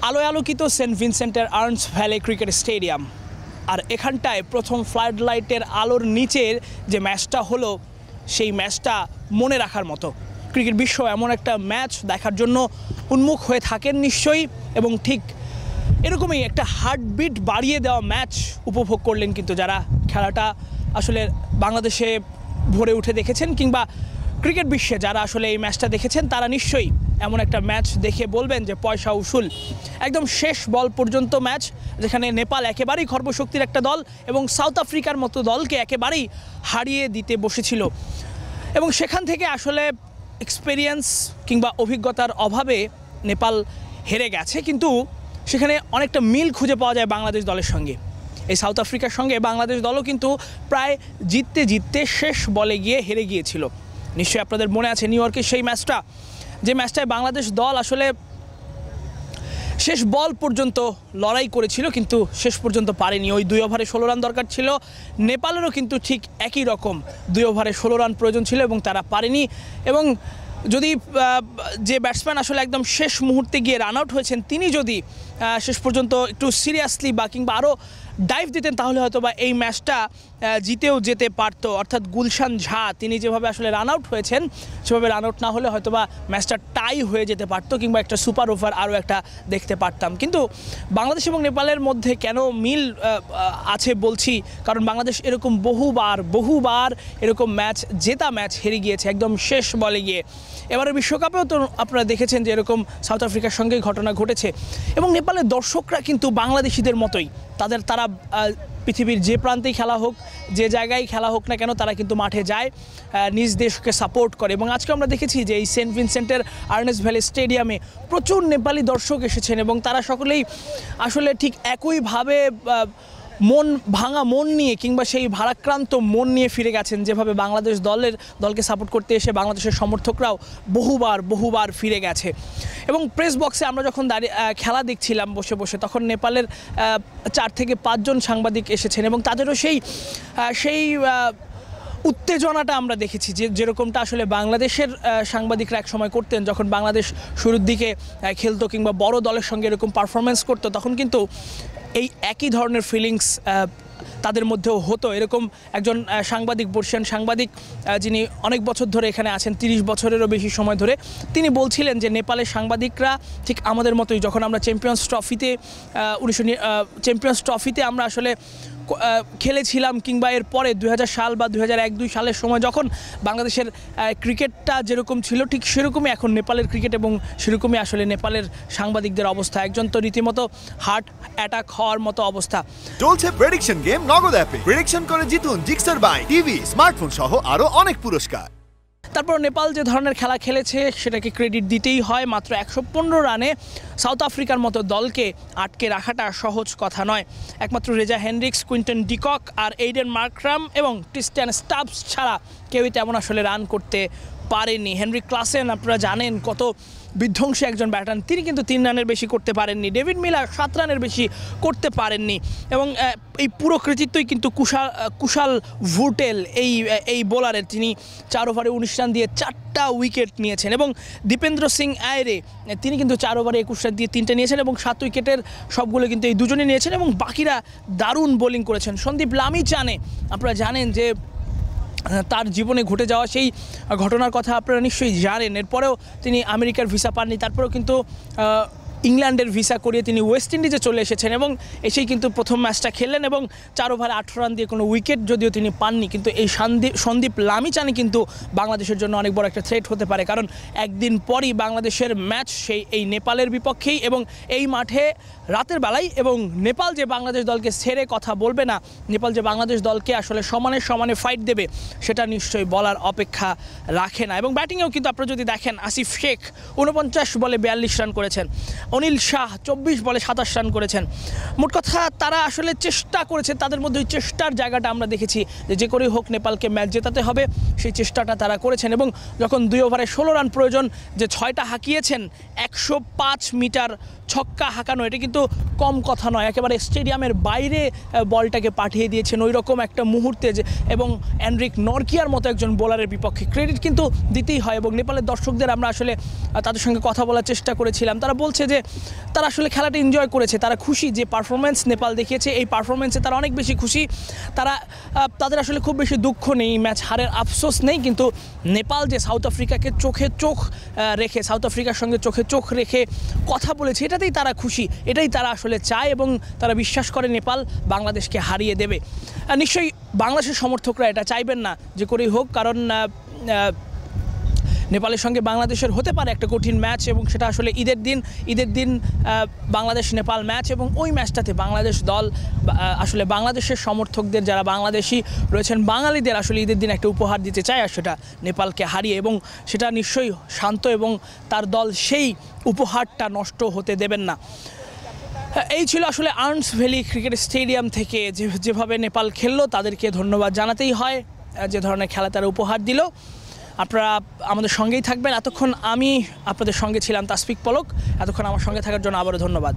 আলোয় আলোকিত সেন্ট ভিনসেন্টের আর্নস ভ্যালি ক্রিকেট স্টেডিয়াম, আর এখানটায় প্রথম ফ্লাড লাইটের আলোর নিচের যে ম্যাচটা হলো সেই ম্যাচটা মনে রাখার মতো। ক্রিকেট বিশ্ব এমন একটা ম্যাচ দেখার জন্য উন্মুখ হয়ে থাকেন নিশ্চয়ই, এবং ঠিক এরকমই একটা হার্টবিট বাড়িয়ে দেওয়া ম্যাচ উপভোগ করলেন কিন্তু যারা খেলাটা আসলে বাংলাদেশে ভরে উঠে দেখেছেন, কিংবা ক্রিকেট বিশ্বে যারা আসলে এই ম্যাচটা দেখেছেন তারা নিশ্চয়ই এমন একটা ম্যাচ দেখে বলবেন যে পয়সা উসুল। একদম শেষ বল পর্যন্ত ম্যাচ, যেখানে নেপাল একেবারেই খর্বশক্তির একটা দল এবং সাউথ আফ্রিকার মতো দলকে একেবারেই হারিয়ে দিতে বসেছিল, এবং সেখান থেকে আসলে এক্সপেরিয়েন্স কিংবা অভিজ্ঞতার অভাবে নেপাল হেরে গেছে। কিন্তু সেখানে অনেকটা মিল খুঁজে পাওয়া যায় বাংলাদেশ দলের সঙ্গে। এই সাউথ আফ্রিকার সঙ্গে বাংলাদেশ দলও কিন্তু প্রায় জিততে জিততে শেষ বলে গিয়ে হেরে গিয়েছিল। নিশ্চয়ই আপনাদের মনে আছে নিউ ইয়র্কের সেই ম্যাচটা, যে ম্যাচটায় বাংলাদেশ দল আসলে শেষ বল পর্যন্ত লড়াই করেছিল কিন্তু শেষ পর্যন্ত পারেনি। ওই 2 ওভারে 16 রান দরকার ছিল, নেপালেরও কিন্তু ঠিক একই রকম 2 ওভারে 16 রান প্রয়োজন ছিল এবং তারা পারেনি। এবং যদি যে ব্যাটসম্যান আসলে একদম শেষ মুহূর্তে গিয়ে রান আউট হয়েছেন তিনি যদি শেষ পর্যন্ত একটু সিরিয়াসলি বা কিংবা আরও ডাইভ দিতেন তাহলে হয়তো বা এই ম্যাচটা জিতেও যেতে পারত। অর্থাৎ গুলশান ঝা তিনি যেভাবে আসলে রান আউট হয়েছেন সেভাবে রান আউট না হলে হয়তো বা ম্যাচটা টাই হয়ে যেতে পারতো, কিংবা একটা সুপার ওভার আরও একটা দেখতে পারতাম। কিন্তু বাংলাদেশ এবং নেপালের মধ্যে কেন মিল আছে বলছি, কারণ বাংলাদেশ এরকম বহুবার এরকম জেতা ম্যাচ হেরে গিয়েছে একদম শেষ বলে গিয়ে। এবারে বিশ্বকাপেও তো আপনারা দেখেছেন যে এরকম সাউথ আফ্রিকার সঙ্গে ঘটনা ঘটেছে। এবং নেপালের দর্শকরা কিন্তু বাংলাদেশিদের মতোই, তারা পৃথিবীর যে প্রান্তেই খেলা হোক, যে জায়গায় খেলা হোক না কেন, তারা কিন্তু মাঠে যায়, নিজ দেশকে সাপোর্ট করে। এবং আজকে আমরা দেখেছি যে এই সেন্ট ভিনসেন্টের আর্নেস্ট ভ্যালি স্টেডিয়ামে প্রচুর নেপালি দর্শক এসেছেন এবং তারা সকলেই আসলে ঠিক একইভাবে মন ভাঙা মন নিয়ে কিংবা সেই ভারাক্রান্ত মন নিয়ে ফিরে গেছেন, যেভাবে বাংলাদেশ দলকে সাপোর্ট করতে এসে বাংলাদেশের সমর্থকরাও বহুবার ফিরে গেছে। এবং প্রেস বক্সে আমরা যখন খেলা দেখছিলাম বসে বসে, তখন নেপালের 4 থেকে 5 জন সাংবাদিক এসেছেন এবং তাদেরও সেই উত্তেজনাটা আমরা দেখেছি যেরকমটা আসলে বাংলাদেশের সাংবাদিকরা এক সময় করতেন যখন বাংলাদেশ শুরুর দিকে খেলতো কিংবা বড় দলের সঙ্গে এরকম পারফরমেন্স করতো, তখন কিন্তু এই একই ধরনের ফিলিংস তাদের মধ্যেও হতো। এরকম একজন বর্ষিয়ান সাংবাদিক যিনি অনেক বছর ধরে এখানে আছেন, 30 বছরেরও বেশি সময় ধরে, তিনি বলছিলেন যে নেপালের সাংবাদিকরা ঠিক আমাদের মতোই। যখন আমরা চ্যাম্পিয়ন্স ট্রফিতে আমরা আসলে খেলেছিলাম, কিংবা এর পরে 2000 সাল বা 2001-2 সালের সময় যখন বাংলাদেশের ক্রিকেটটা যেরকম ছিল ঠিক সেরকমই এখন নেপালের ক্রিকেট, এবং সেরকমই আসলে নেপালের সাংবাদিকদের অবস্থা। একজন তো রীতিমতো হার্ট অ্যাটাক হওয়ার মতো অবস্থা। চলছে প্রেডিকশন গেম নগদ অ্যাপে। প্রেডিকশন করে জিতুন জিক্সার বাইক, টিভি, স্মার্টফোন সহ আরো অনেক পুরস্কার। তারপর নেপাল যে ধরনের খেলা খেলেছে সেটাকে ক্রেডিট দিতেই হয়। মাত্র 115 রানে সাউথ আফ্রিকার মতো দলকে আটকে রাখাটা সহজ কথা নয়। একমাত্র রেজা হেনরিক্স, কুইন্টন ডিকক আর এইডেন মার্করাম এবং ক্রিস্টিয়ান স্টাবস ছাড়া কেউই তেমন আসলে রান করতে পারেননি। হেনরি ক্লাসেন আপনারা জানেন কত বিধ্বংসী একজন ব্যাটার, তিনি কিন্তু 3 রানের বেশি করতে পারেননি। ডেভিড মিলার 7 রানের বেশি করতে পারেননি। এবং এই পুরো কৃতিত্বই কিন্তু কুশাল ভুটেল এই বোলারের। তিনি 4 ওভারে 19 রান দিয়ে 4টা উইকেট নিয়েছেন। এবং দীপেন্দ্র সিং আয়রে তিনি কিন্তু 4 ওভারে 21 রান দিয়ে 3টে নিয়েছেন এবং 7 উইকেটের সবগুলো কিন্তু এই দুজনেই নিয়েছেন এবং বাকিরা দারুণ বোলিং করেছেন। সন্দীপ লামিচানে আপনারা জানেন যে তার জীবনে ঘটে যাওয়া সেই ঘটনার কথা আপনারা নিশ্চয়ই জানেন। এরপরেও তিনি আমেরিকার ভিসা পাননি, তারপরেও কিন্তু ইংল্যান্ডের ভিসা করিয়ে তিনি ওয়েস্ট ইন্ডিজে চলে এসেছেন এবং এসেই কিন্তু প্রথম ম্যাচটা খেললেন এবং 4 ওভারে 18 রান দিয়ে কোনো উইকেট যদিও তিনি পাননি। কিন্তু এই সন্দীপ লামিচানি কিন্তু বাংলাদেশের জন্য অনেক বড় একটা থ্রেট হতে পারে, কারণ একদিন পরই বাংলাদেশের ম্যাচ এই নেপালের বিপক্ষেই এবং এই মাঠে রাতের বেলায়। এবং নেপাল যে বাংলাদেশ দলকে ছেড়ে কথা বলবে না, নেপাল যে বাংলাদেশ দলকে আসলে সমানে ফাইট দেবে, সেটা নিশ্চয়ই বলার অপেক্ষা রাখে না। এবং ব্যাটিংয়েও কিন্তু আপনারা যদি দেখেন, আসিফ শেখ 49 বলে 42 রান করেছেন, অনিল শাহ 24 বলে 27 রান করেছেন। মোট কথা তারা আসলে চেষ্টা করেছে, তাদের মধ্যে ওই চেষ্টার জায়গাটা আমরা দেখেছি যে করেই হোক নেপালকে ম্যাচ জেতাতে হবে, সেই চেষ্টাটা তারা করেছেন। এবং যখন 2 ওভারে 16 রান প্রয়োজন, যে 6টা হাঁকিয়েছেন, 105 মিটার ছক্কা হাঁকানো, এটা কিন্তু কম কথা নয়। একেবারে স্টেডিয়ামের বাইরে বলটাকে পাঠিয়ে দিয়েছেন ওই রকম একটা মুহূর্তে, যে এবং এনরিক নরকিয়ার মতো একজন বোলারের বিপক্ষে ক্রেডিট কিন্তু দিতেই হয়। এবং নেপালের দর্শকদের আমরা আসলে তাদের সঙ্গে কথা বলার চেষ্টা করেছিলাম, তারা বলছে যে তারা আসলে খেলাটা এনজয় করেছে, তারা খুশি যে পারফরমেন্স নেপাল দেখিয়েছে, এই পারফরমেন্সে তারা অনেক বেশি খুশি। তাদের আসলে খুব বেশি দুঃখ নেই, ম্যাচ হারের আফসোস নেই, কিন্তু নেপাল যে সাউথ আফ্রিকাকে সাউথ আফ্রিকার সঙ্গে চোখে চোখ রেখে কথা বলেছে, এটাতেই তারা খুশি, এটাই তারা আসলে চায় এবং তারা বিশ্বাস করে নেপাল বাংলাদেশকে হারিয়ে দেবে। নিশ্চয়ই বাংলাদেশের সমর্থকরা এটা চাইবেন না যে করেই হোক, কারণ নেপালের সঙ্গে বাংলাদেশের হতে পারে একটা কঠিন ম্যাচ, এবং সেটা আসলে ঈদের দিন বাংলাদেশ নেপাল ম্যাচ, এবং ওই ম্যাচটাতে বাংলাদেশ দল আসলে বাংলাদেশের সমর্থকদের, যারা বাংলাদেশি রয়েছেন, বাঙালিদের আসলে ঈদের দিন একটা উপহার দিতে চায়, আর সেটা নেপালকে হারিয়ে, এবং সেটা নিশ্চয়ই শান্ত এবং তার দল সেই উপহারটা নষ্ট হতে দেবেন না। এই ছিল আসলে আর্নস ভ্যালি ক্রিকেট স্টেডিয়াম থেকে যেভাবে নেপাল খেললো, তাদেরকে ধন্যবাদ জানাতেই হয়, যে ধরনের খেলা তারা উপহার দিল। আপনারা আমাদের সঙ্গেই থাকবেন। এতক্ষণ আমি আপনাদের সঙ্গে ছিলাম তাসফিক পলক। এতক্ষণ আমার সঙ্গে থাকার জন্য আবারও ধন্যবাদ।